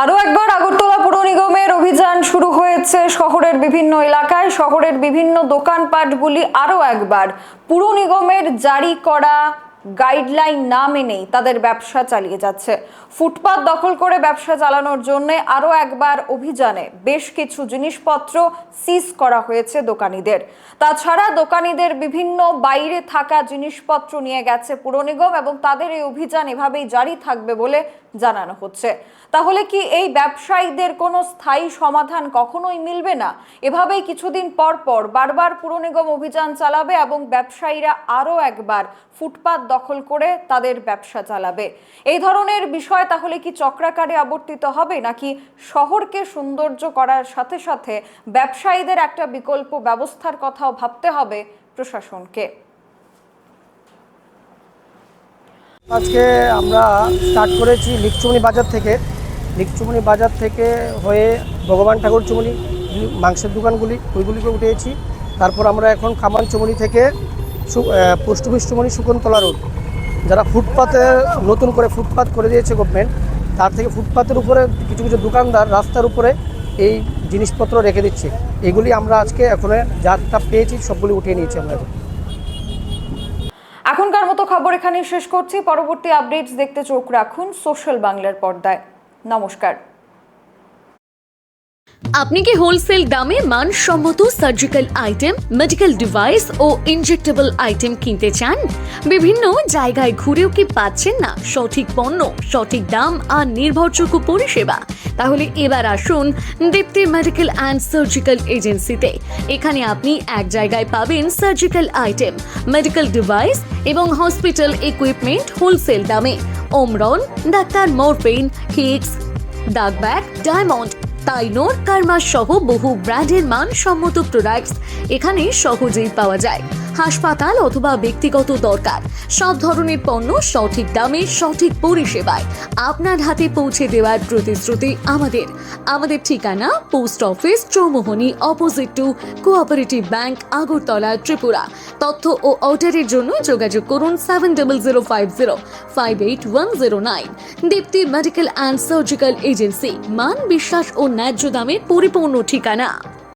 আরো একবার আগরতলা পুর নিগমের অভিযান শুরু হয়েছে শহরের বিভিন্ন এলাকায়। শহরের বিভিন্ন দোকানপাটগুলি আরো একবার পুর নিগমের জারি করা গাইডলাইন না মেনেই তাদের ব্যবসা চালিয়ে যাচ্ছে। ফুটপাত দখল করে ব্যবসা চালানোর জন্য আরো একবার অভিযানে বেশ কিছু জিনিসপত্র সিজ করা হয়েছে দোকানীদের। তাছাড়া দোকানীদের বিভিন্ন বাইরে থাকা জিনিসপত্র নিয়ে গেছে পুর নিগম এবং তাদের এই অভিযান এভাবেই জারি থাকবে বলে জানানো হচ্ছে। তাহলে কি এই ব্যবসায়ীদের কোনো স্থায়ী সমাধান কখনোই মিলবে না? এভাবেই কিছুদিন পর পর বারবার পুর নিগম অভিযান চালাবে এবং ব্যবসায়ীরা আরো একবার ফুটপাত দখল করে তাদের ব্যবসা চালাবে। এই ধরনের বিষয় তাহলে কি চক্রাকারে আবর্তিত হবে, নাকি শহরকে সৌন্দর্য করার সাথে সাথে ব্যবসায়ীদের একটা বিকল্প ব্যবস্থার কথাও ভাবতে হবে প্রশাসনকে? আজকে আমরা স্টার্ট করেছি লিকচুমনি বাজার থেকে হয়ে ভগবান ঠাকুর চুমনি মাংসের দোকানগুলি ওইগুলিকে উঠেছি। তারপর আমরা এখন কামান চুমনি থেকে পোস্ট অফিস চুমনি শকুন্তলা রোড, যারা ফুটপাতের নতুন করে ফুটপাত করে দিয়েছে গভর্নমেন্ট, তার থেকে ফুটপাতের উপরে কিছু কিছু দোকানদার রাস্তার উপরে এই জিনিসপত্র রেখে দিচ্ছে। এগুলি আমরা আজকে এখন যারটা পেয়েছি সবগুলি উঠিয়ে নিয়েছি আমরা। এখনকার মতো খবর এখানেই শেষ করছি। পরবর্তী আপডেটস দেখতে চোখ রাখুন সোশ্যাল বাংলার পর্দায়। নমস্কার। আপনি কি হোলসেল দামে মানসম্মত সার্জিক্যাল আইটেম, মেডিকেল ডিভাইস ও ইনজেক্টেবল আইটেম কিনতে চান? বিভিন্ন জায়গায় ঘুরেও কি পাচ্ছেন না সঠিক পণ্য, সঠিক দাম আর নির্ভরযোগ্য পরিষেবা? তাহলে এবার আসুন দীপ্তি মেডিকেল অ্যান্ড সার্জিক্যাল এজেন্সিতে। এখানে আপনি এক জায়গায় পাবেন সার্জিক্যাল আইটেম, মেডিকেল ডিভাইস এবং হসপিটাল ইকুইপমেন্ট হোলসেল দামে। ওমরন, doctor morphine, Higgs, ডাকব্যাক, diamond, তাইনোর, Karma সহ বহু ব্র্যান্ডের মানসম্মত প্রোডাক্টস এখানে সহজেই পাওয়া যায়। হাসপাতাল অথবা ব্যক্তিগত দরকার সব ধরনের পণ্য সঠিক দামে সঠিক পরিষেবায় আপনার হাতে পৌঁছে দেওয়ার প্রতিশ্রুতি আমাদের ঠিকানা post office, Chowmuhani, opposite to cooperative bank, Agartala, Tripura. তথ্য ও অর্ডারের জন্য যোগাযোগ করুন 7050508109। দীপ্তি মেডিকেল অ্যান্ড সার্জিক্যাল এজেন্সি, মান, বিশ্বাস ও ন্যায্য দামের পরিপূর্ণ ঠিকানা।